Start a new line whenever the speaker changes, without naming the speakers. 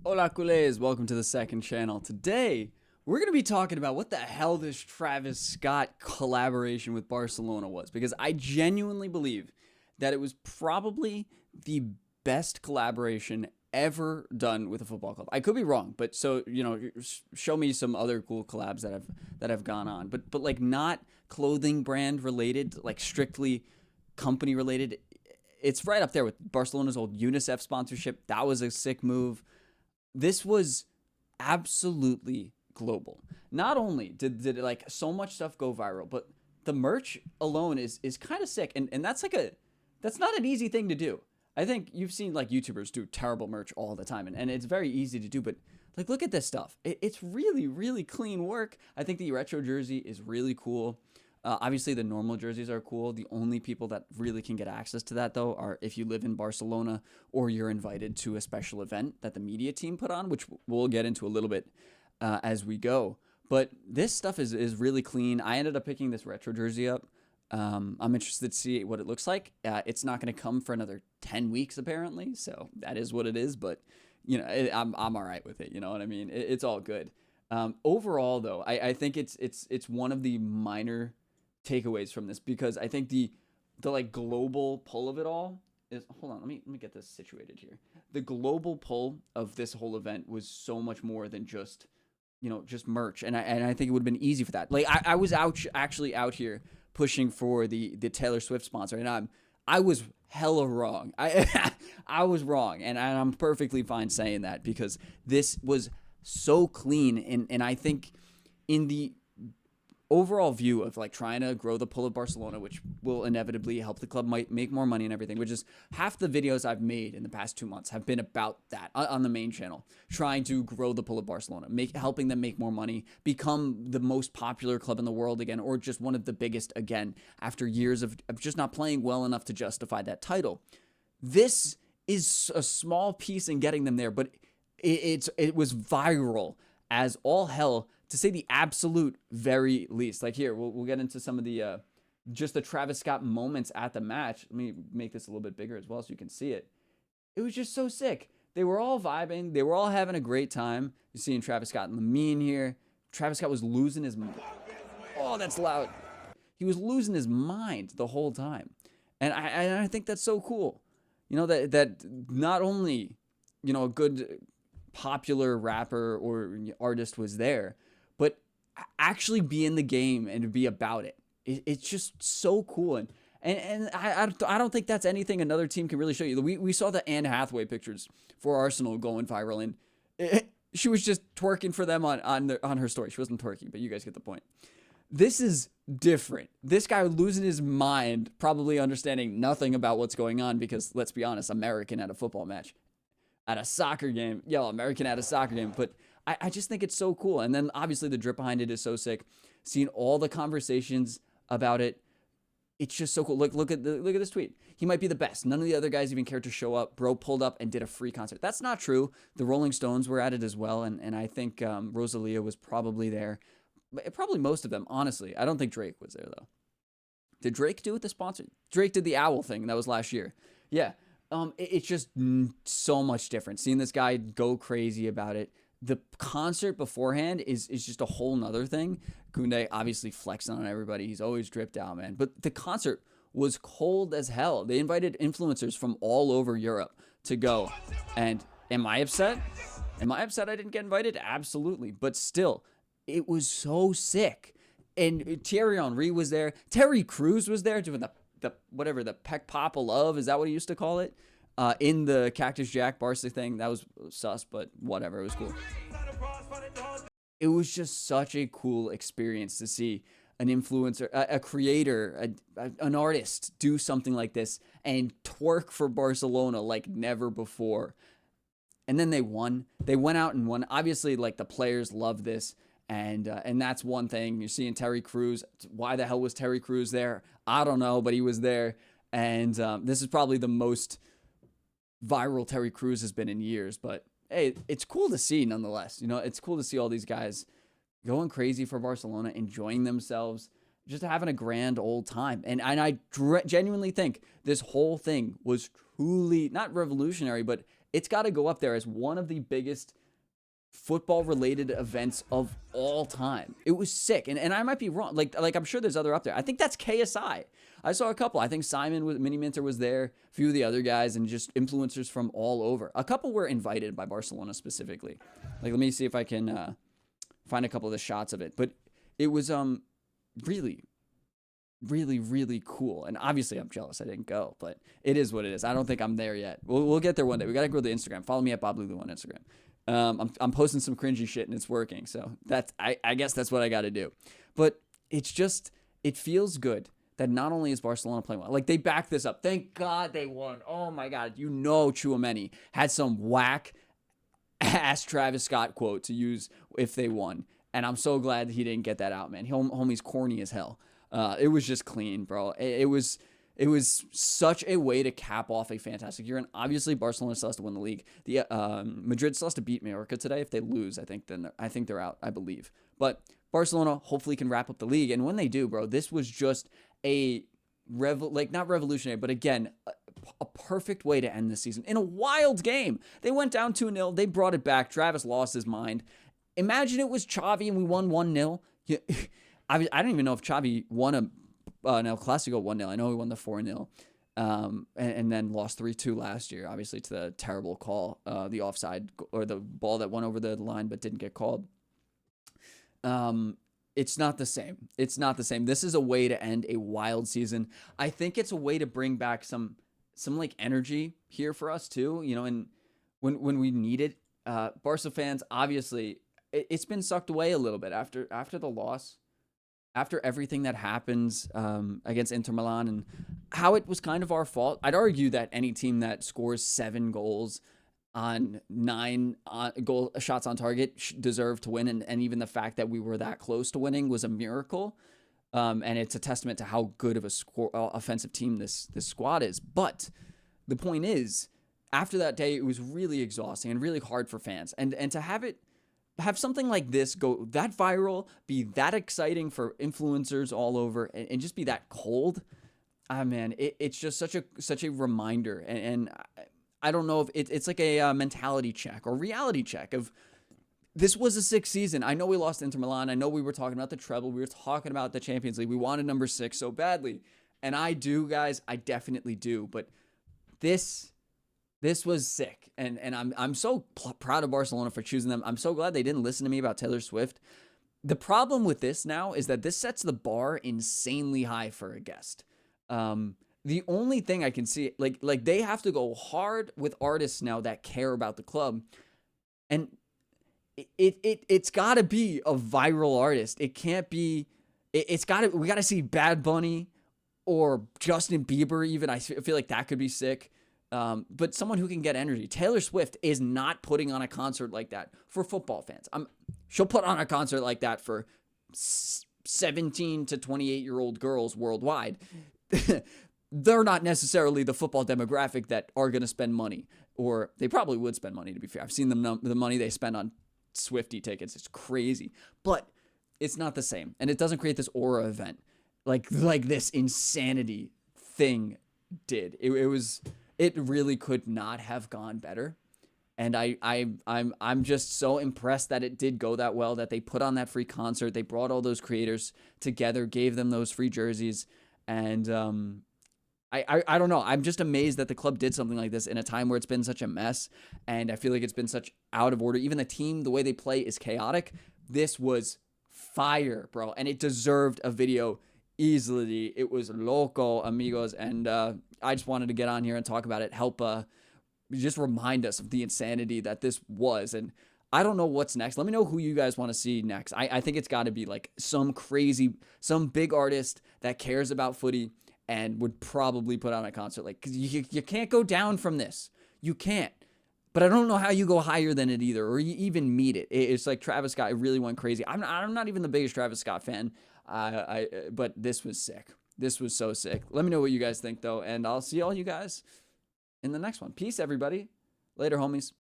Hola culés, welcome to the second channel. Today, we're going to be talking about what the hell this Travis Scott collaboration with Barcelona was. Because I genuinely believe that it was probably the best collaboration ever done with a football club. I could be wrong, but show me some other cool collabs that have gone on. But like not clothing brand related, like strictly company related. It's right up there with Barcelona's old UNICEF sponsorship. That was a sick move. This was absolutely global. Not only did like so much stuff go viral, but the merch alone is kind of sick. And that's that's not an easy thing to do. I think you've seen like YouTubers do terrible merch all the time, and it's very easy to do, but like look at this stuff. It's really, really clean work. I think the retro jersey is really cool. Obviously, the normal jerseys are cool. The only people that really can get access to that, though, are if you live in Barcelona or you're invited to a special event that the media team put on, which we'll get into a little bit as we go. But this stuff is really clean. I ended up picking this retro jersey up. I'm interested to see what it looks like. It's not going to come for another 10 weeks, apparently, so that is what it is. But, I'm all right with it. You know what I mean? It's all good. Overall, though, I think it's one of the minor takeaways from this, because I think the like global pull of it all is, hold on, let me get this situated here. The global pull of this whole event was so much more than just merch, and I think it would have been easy for that. Like I was actually out here pushing for the Taylor Swift sponsor, and I was hella wrong. I was wrong, and I'm perfectly fine saying that, because this was so clean, and I think in the overall view of like trying to grow the pull of Barcelona, which will inevitably help the club might make more money and everything, which is half the videos I've made in the past 2 months have been about that on the main channel, trying to grow the pull of Barcelona, helping them make more money, become the most popular club in the world again, or just one of the biggest again after years of just not playing well enough to justify that title. This is a small piece in getting them there, but it was viral as all hell, to say the absolute very least. Like here, we'll get into some of the just the Travis Scott moments at the match. Let me make this a little bit bigger as well so you can see it. It was just so sick. They were all vibing. They were all having a great time. You're seeing Travis Scott and Lamine here. Travis Scott was losing his mind. Oh, that's loud. He was losing his mind the whole time. And I think that's so cool. That not only, a good popular rapper or artist was there, but actually be in the game and to be about it. It's just so cool. And I don't think that's anything another team can really show you. We saw the Anne Hathaway pictures for Arsenal going viral, and she was just twerking for them on her story. She wasn't twerking, but you guys get the point. This is different. This guy losing his mind, probably understanding nothing about what's going on, because let's be honest, American at a football match, at a soccer game, American at a soccer game, but I just think it's so cool. And then obviously the drip behind it is so sick. Seeing all the conversations about it, it's just so cool. Look at this tweet. He might be the best. None of the other guys even cared to show up. Bro pulled up and did a free concert. That's not true. The Rolling Stones were at it as well, and I think Rosalia was probably there. Probably most of them, honestly. I don't think Drake was there, though. Did Drake do it the sponsor? Drake did the owl thing. That was last year. Yeah. It's just so much different. Seeing this guy go crazy about it. The concert beforehand is just a whole nother thing. Koundé obviously flexing on everybody. He's always dripped out, man. But the concert was cold as hell. They invited influencers from all over Europe to go. And am I upset? Am I upset I didn't get invited? Absolutely. But still, it was so sick. And Thierry Henry was there. Terry Crews was there doing the peck pop of love. Is that what he used to call it? In the Cactus Jack Barça thing. That was sus, but whatever. It was cool. It was just such a cool experience to see an influencer, a creator, an artist do something like this and twerk for Barcelona like never before. And then they won. They went out and won. Obviously, like the players love this. And that's one thing. You're seeing Terry Crews. Why the hell was Terry Crews there? I don't know, but he was there. And this is probably the most viral Terry Crews has been in years. But hey, it's cool to see nonetheless. It's cool to see all these guys going crazy for Barcelona, enjoying themselves, just having a grand old time. And I genuinely think this whole thing was truly not revolutionary, but it's got to go up there as one of the biggest football related events of all time. It was sick. And I might be wrong. Like I'm sure there's other up there. I think that's KSI. I saw a couple. I think Simon with Mini Minter was there, a few of the other guys, and just influencers from all over. A couple were invited by Barcelona specifically. Like, let me see if I can find a couple of the shots of it. But it was really, really, really cool. And obviously I'm jealous I didn't go, but it is what it is. I don't think I'm there yet. We'll get there one day. We got to grow the Instagram. Follow me at Bob Lulu on Instagram. I'm posting some cringy shit and it's working. So that's, I guess that's what I got to do. But it's just, it feels good that not only is Barcelona playing well, like they backed this up. Thank God they won. Oh my God. You know, Chouameni had some whack ass Travis Scott quote to use if they won. And I'm so glad he didn't get that out, man. Homie's corny as hell. It was just clean, bro. It was such a way to cap off a fantastic year. And obviously Barcelona still has to win the league. The Madrid still has to beat Mallorca today. If they lose, I think they're out, I believe. But Barcelona hopefully can wrap up the league. And when they do, bro, this was just a not revolutionary, but again, a perfect way to end the season in a wild game. They went down 2-0. They brought it back. Travis lost his mind. Imagine it was Xavi and we won 1-0. Yeah, I don't even know if Xavi won an El Clasico 1-0. I know he won the 4-0 and then lost 3-2 last year, obviously, to the terrible call, the offside or the ball that went over the line but didn't get called. It's not the same. It's not the same. This is a way to end a wild season. I think it's a way to bring back some like energy here for us too, you know, and when we need it. Barca fans, obviously, it's been sucked away a little bit after the loss, after everything that happens against Inter Milan and how it was kind of our fault. I'd argue that any team that scores 7 goals on 9 goal shots on target deserve to win. And even the fact that we were that close to winning was a miracle. And it's a testament to how good of a offensive team this squad is. But the point is, after that day, it was really exhausting and really hard for fans. And to have something like this go that viral, be that exciting for influencers all over, and just be that cold, man, it's just such a reminder. And I don't know if it's like a mentality check or reality check of this was a 6th season. I know we lost Inter Milan. I know we were talking about the treble. We were talking about the Champions League. We wanted number 6 so badly. And I do, guys. I definitely do. But this was sick. And I'm so proud of Barcelona for choosing them. I'm so glad they didn't listen to me about Taylor Swift. The problem with this now is that this sets the bar insanely high for a guest. The only thing I can see, like they have to go hard with artists now that care about the club. And it's got to be a viral artist. It can't be, we got to see Bad Bunny or Justin Bieber even. I feel like that could be sick. But someone who can get energy. Taylor Swift is not putting on a concert like that for football fans. She'll put on a concert like that for 17 to 28-year-old girls worldwide. They're not necessarily the football demographic that are going to spend money, or they probably would spend money, to be fair. I've seen the money they spend on Swiftie tickets. It's crazy, but it's not the same. And it doesn't create this aura event like this insanity thing did. It really could not have gone better. And I'm just so impressed that it did go that well, that they put on that free concert. They brought all those creators together, gave them those free jerseys. And, I don't know. I'm just amazed that the club did something like this in a time where it's been such a mess. And I feel like it's been such out of order. Even the team, the way they play is chaotic. This was fire, bro. And it deserved a video easily. It was loco, amigos. And I just wanted to get on here and talk about it. Help just remind us of the insanity that this was. And I don't know what's next. Let me know who you guys want to see next. I think it's got to be like some big artist that cares about footy and would probably put on a concert. Like, because you can't go down from this. You can't. But I don't know how you go higher than it either, or you even meet it. It's like Travis Scott really went crazy. I'm not even the biggest Travis Scott fan. But this was sick. This was so sick. Let me know what you guys think, though, and I'll see all you guys in the next one. Peace, everybody. Later, homies.